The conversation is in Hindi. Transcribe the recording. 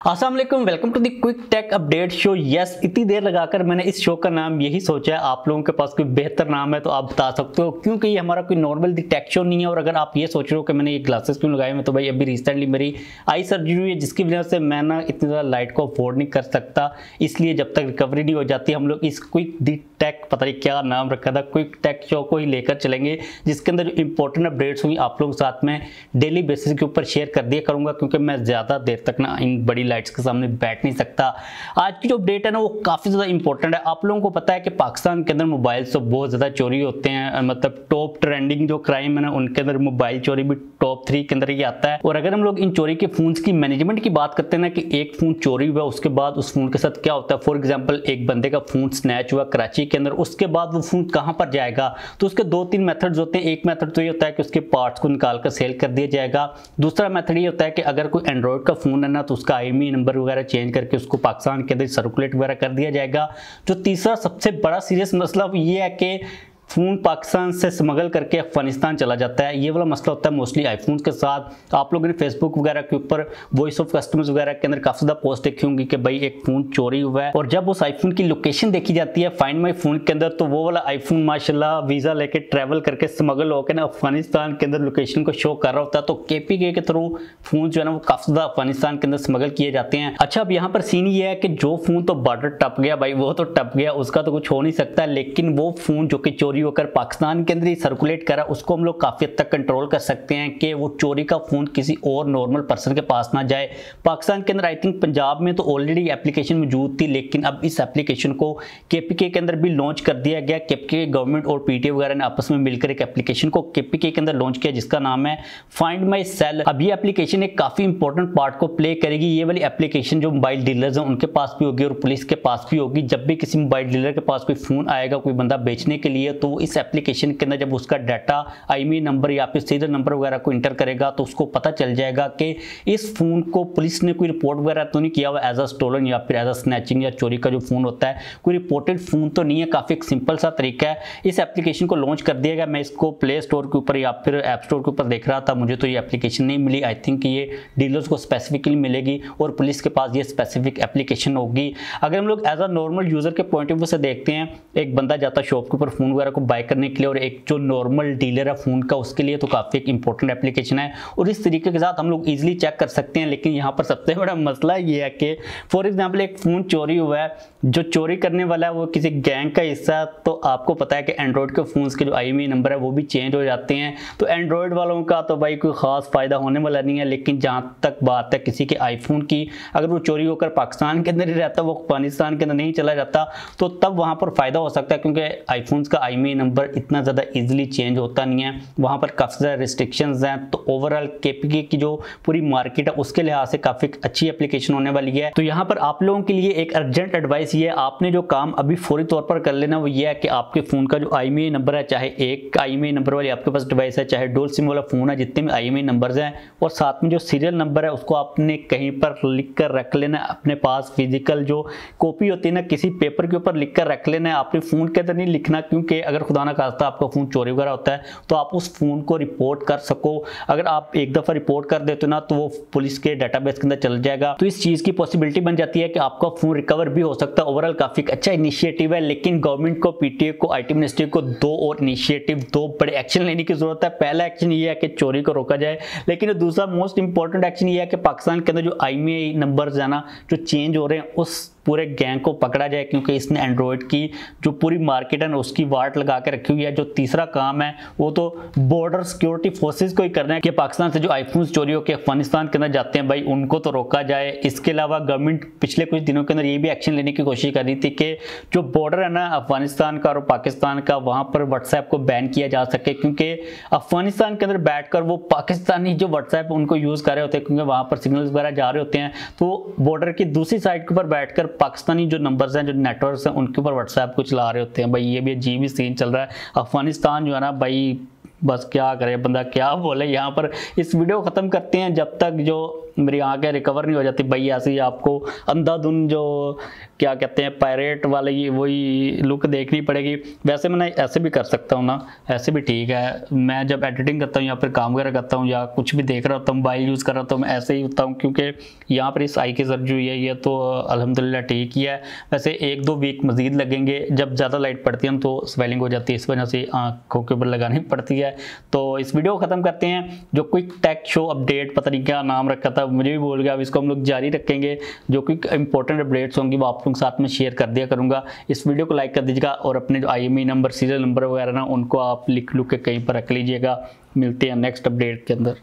अस्सलाम वालेकुम, welcome to the quick tech update show. Yes, इतनी देर लगाकर मैंने इस शो का नाम यही सोचा है। आप लोगों के पास कोई बेहतर नाम है तो आप बता सकते हो, क्योंकि ये हमारा कोई नॉर्मल द टेक शो नहीं है। और अगर आप ये सोच रहे हो कि मैंने ये ग्लासेस क्यों लगाए हैं, तो भाई अभी रिसेंटली मेरी आई सर्जरी हुई है, जिसकी वजह से मैं ना इतनी ज़्यादा लाइट को अफोर्ड नहीं कर सकता। इसलिए जब तक रिकवरी नहीं हो जाती, हम लोग इस क्विक द टेक, पता नहीं क्या नाम रखा था, क्विक टेक शो को ही लेकर चलेंगे, जिसके अंदर जो इंपॉर्टेंट अपडेट्स होंगी आप लोगों के साथ में डेली बेसिस के ऊपर शेयर कर दिया करूंगा, क्योंकि मैं ज़्यादा देर तक ना इन बड़ी लाइट्स के सामने बैठ नहीं सकता। आज की जो अपडेट है ना वो काफी ज्यादा इंपॉर्टेंट है। आप लोगों को पता है कि पाकिस्तान के अंदर मोबाइल तो बहुत ज्यादा चोरी होते हैं, मतलब टॉप ट्रेंडिंग जो क्राइम है ना उनके अंदर मोबाइल चोरी भी टॉप 3 के अंदर ही आता है। और अगर हम लोग इन चोरी के फोन्स की मैनेजमेंट की बात करते हैं ना, कि एक फोन चोरी हुआ उसके बाद उस फोन के साथ क्या होता है। फॉर एग्जाम्पल, एक बंदे का फोन स्नैच हुआ कराची के अंदर, उसके बाद वो फोन कहां पर जाएगा, तो उसके 2-3 मेथड्स होते हैं। एक मेथड तो ये होता है कि उसके पार्ट्स को निकाल कर सेल कर दिया जाएगा। दूसरा मेथड ये होता है कि अगर कोई एंड्रॉइड का फोन है ना, तो उसका IMEI नंबर वगैरह चेंज करके उसको पाकिस्तान के अंदर सर्कुलेट वगैरह कर दिया जाएगा। जो तीसरा सबसे बड़ा सीरियस मसला ये है कि फोन पाकिस्तान से स्मगल करके अफगानिस्तान चला जाता है। ये वाला मसला होता है मोस्टली आईफोन के साथ। आप लोगों ने फेसबुक वगैरह के ऊपर वॉइस ऑफ कस्टमर्स वगैरह के अंदर काफी ज्यादा पोस्ट देखी होंगी कि भाई एक फोन चोरी हुआ है, और जब उस आईफोन की लोकेशन देखी जाती है फाइंड माई फोन के अंदर, तो वो वाला आईफोन माशाल्लाह वीजा लेके ट्रेवल करके स्मगल होकर ना अफगानिस्तान के अंदर लोकेशन को शो कर रहा होता है। तो KPK के थ्रू फोन जो है ना वो काफी ज्यादा अफगानिस्तान के अंदर स्मगल किए जाते हैं। अच्छा, अब यहाँ पर सीन ये है कि जो फोन तो बॉर्डर टप गया भाई, वो तो टप गया, उसका तो कुछ हो नहीं सकता, लेकिन वो फोन जो कि चोरी होकर पाकिस्तान के अंदर ही सर्कुलेट करा, उसको हम लोग काफी हद तक कंट्रोल कर सकते हैं कि वो चोरी का फोन किसी और नॉर्मल पर्सन के पास ना जाए। पाकिस्तान के अंदर आई थिंक पंजाब में तो ऑलरेडी एप्लीकेशन मौजूद थी, लेकिन अब इस एप्लीकेशन को KPK के अंदर भी लॉन्च कर दिया गया। KPK गवर्नमेंट और PTA वगैरह ने आपस में मिलकर एक एप्लीकेशन को KPK के अंदर लॉन्च किया, जिसका नाम है फाइंड माई सेल। अब ये एप्लीकेशन एक काफी इंपॉर्टेंट पार्ट को प्ले करेगी। ये वाली एप्लीकेशन जो मोबाइल डीलर्स हैं उनके पास भी होगी और पुलिस के पास भी होगी। जब भी किसी मोबाइल डीलर के पास कोई फोन आएगा कोई बंदा बेचने के लिए, तो वो इस एप्लीकेशन के अंदर जब उसका डाटा IMEI नंबर या फिर सीरियल नंबर वगैरह को इंटर करेगा, तो उसको पता चल जाएगा कि इस फोन को पुलिस ने कोई रिपोर्ट वगैरह तो नहीं किया हुआ एज अ स्टोलन या फिर एज अ स्नैचिंग या चोरी का जो फोन होता है, कोई रिपोर्टेड फोन तो नहीं है। काफी एक सिंपल सा तरीका है। इस एप्लीकेशन को लॉन्च कर दिया गया। मैं इसको प्ले स्टोर के ऊपर या फिर ऐप स्टोर के ऊपर देख रहा था, मुझे तो ये एप्लीकेशन नहीं मिली। आई थिंक ये डीलर्स को स्पेसिफिकली मिलेगी और पुलिस के पास ये स्पेसिफिक एप्लीकेशन होगी। अगर हम लोग एज अ नॉर्मल यूजर के पॉइंट ऑफ व्यू से देखते हैं, एक बंदा जाता है शॉप के ऊपर फोन वगैरह को बाय करने के लिए, और एक जो नॉर्मल डीलर है फोन का उसके लिए तो काफी एक इंपॉर्टेंट एप्लीकेशन है, और इस तरीके के साथ हम लोग इजीली चेक कर सकते हैं। लेकिन यहाँ पर सबसे बड़ा मसला ये है कि फॉर एग्जांपल एक फोन चोरी हुआ है, जो चोरी करने वाला है वो किसी गैंग का हिस्सा, तो आपको पता है कि एंड्रॉइड के फोन्स के जो IMEI नंबर है वो भी चेंज हो जाते हैं। तो एंड्रॉइड वालों का तो भाई कोई खास फायदा होने वाला नहीं है, लेकिन जहाँ तक बात है किसी के आईफोन की, अगर वो चोरी होकर पाकिस्तान के अंदर ही रहता, वो अफगानिस्तान के अंदर नहीं चला जाता, तो तब वहाँ पर फायदा हो सकता है, क्योंकि आईफोन्स का IMEI नंबर इतना ज़्यादा ईजिली चेंज होता नहीं है, वहाँ पर काफ़ी ज़्यादा रिस्ट्रिक्शंस हैं। तो ओवरऑल KPK की जो पूरी मार्केट है उसके लिहाज से काफ़ी अच्छी एप्लीकेशन होने वाली है। तो यहाँ पर आप लोगों के लिए एक अर्जेंट एडवाइस ये है, आपने जो काम अभी फौरी तौर पर कर लेना वो ये है कि आपके फ़ोन का जो IMEI नंबर है, चाहे एक IMEI नंबर वाली आपके पास डिवाइस है, चाहे डुअल सिम वाला फ़ोन है, जितने भी IMEI नंबर्स हैं, और साथ में जो सीरियल नंबर है उसको आपने कहीं पर लिख कर रख लेना अपने पास। फिजिकल जो कॉपी होती है ना, किसी पेपर के ऊपर लिख कर रख लेना है, आपने फ़ोन के अंदर नहीं लिखना, क्योंकि अगर खुदा ना खास्ता आपका फ़ोन चोरी वगैरह होता है तो आप उस फोन को रिपोर्ट कर सको। अगर आप एक दफा रिपोर्ट कर देते हो ना, तो वो पुलिस के डेटाबेस के अंदर चल जाएगा, तो इस चीज की पॉसिबिलिटी बन जाती है कि आपका फोन रिकवर भी हो सकता है। ओवरऑल काफी अच्छा इनिशिएटिव है, लेकिन गवर्नमेंट को, PTA को, IT मिनिस्ट्री को दो बड़े एक्शन लेने की जरूरत है। पहला एक्शन ये है कि चोरी को रोका जाए, लेकिन दूसरा मोस्ट इंपॉर्टेंट एक्शन ये है कि पाकिस्तान के अंदर जो IMEI नंबर है ना जो चेंज हो रहे हैं, उस पूरे गैंग को पकड़ा जाए, क्योंकि इसने एंड्रॉइड की जो पूरी मार्केट है ना उसकी वाट लगा के रखी हुई है। जो तीसरा काम है वो तो बॉर्डर सिक्योरिटी फोर्सेस को ही करना है कि पाकिस्तान से जो आईफोन्स चोरी होकर अफगानिस्तान के अंदर जाते हैं भाई, उनको तो रोका जाए। इसके अलावा गवर्नमेंट पिछले कुछ दिनों के अंदर ये भी एक्शन लेने की कोशिश कर रही थी कि जो बॉर्डर है ना अफगानिस्तान का और पाकिस्तान का, वहां पर व्हाट्सएप को बैन किया जा सके, क्योंकि अफगानिस्तान के अंदर बैठकर वो पाकिस्तानी जो व्हाट्सएप उनको यूज कर रहे होते हैं, क्योंकि वहां पर सिग्नल्स वगैरह जा रहे होते हैं, तो बॉर्डर की दूसरी साइड के ऊपर बैठकर पाकिस्तानी जो नंबर्स हैं, जो नेटवर्क्स हैं, उनके ऊपर व्हाट्सएप को चला रहे होते हैं भाई। ये भी अजीब ही सीन चल रहा है। अफगानिस्तान जो है ना भाई, बस क्या करे बंदा, क्या बोले। यहाँ पर इस वीडियो को खत्म करते हैं। जब तक जो मेरी आंखें रिकवर नहीं हो जाती भाई, ऐसे ही आपको अंधाधुन जो क्या कहते हैं पायरेट वाली वही लुक देखनी पड़ेगी। वैसे मैं ऐसे भी कर सकता हूँ ना, ऐसे भी ठीक है। मैं जब एडिटिंग करता हूँ या फिर काम वगैरह करता हूँ या कुछ भी देख रहा होता हूँ, मोबाइल यूज़ कर रहा होता हूँ, मैं ऐसे ही होता हूँ, क्योंकि यहाँ पर इस आई की सर्जरी है ये तो अल्हम्दुलिल्लाह ठीक ही है। वैसे 1-2 वीक मज़ीद लगेंगे, जब ज़्यादा लाइट पड़ती है तो स्वेलिंग हो जाती है, इस वजह से आँखों के ऊपर लगानी पड़ती है। तो इस वीडियो को ख़त्म करते हैं। जो क्विक टेक शो अपडेट, पता नहीं क्या नाम रखा था, मुझे भी भूल गया, अब इसको हम लोग जारी रखेंगे। जो क्विक इंपॉर्टेंट अपडेट्स होंगी वो आप लोगों के साथ में शेयर कर दिया करूँगा। इस वीडियो को लाइक कर दीजिएगा और अपने जो IMEI नंबर, सीरियल नंबर वगैरह ना, उनको आप लिख के कहीं पर रख लीजिएगा। मिलते हैं नेक्स्ट अपडेट के अंदर।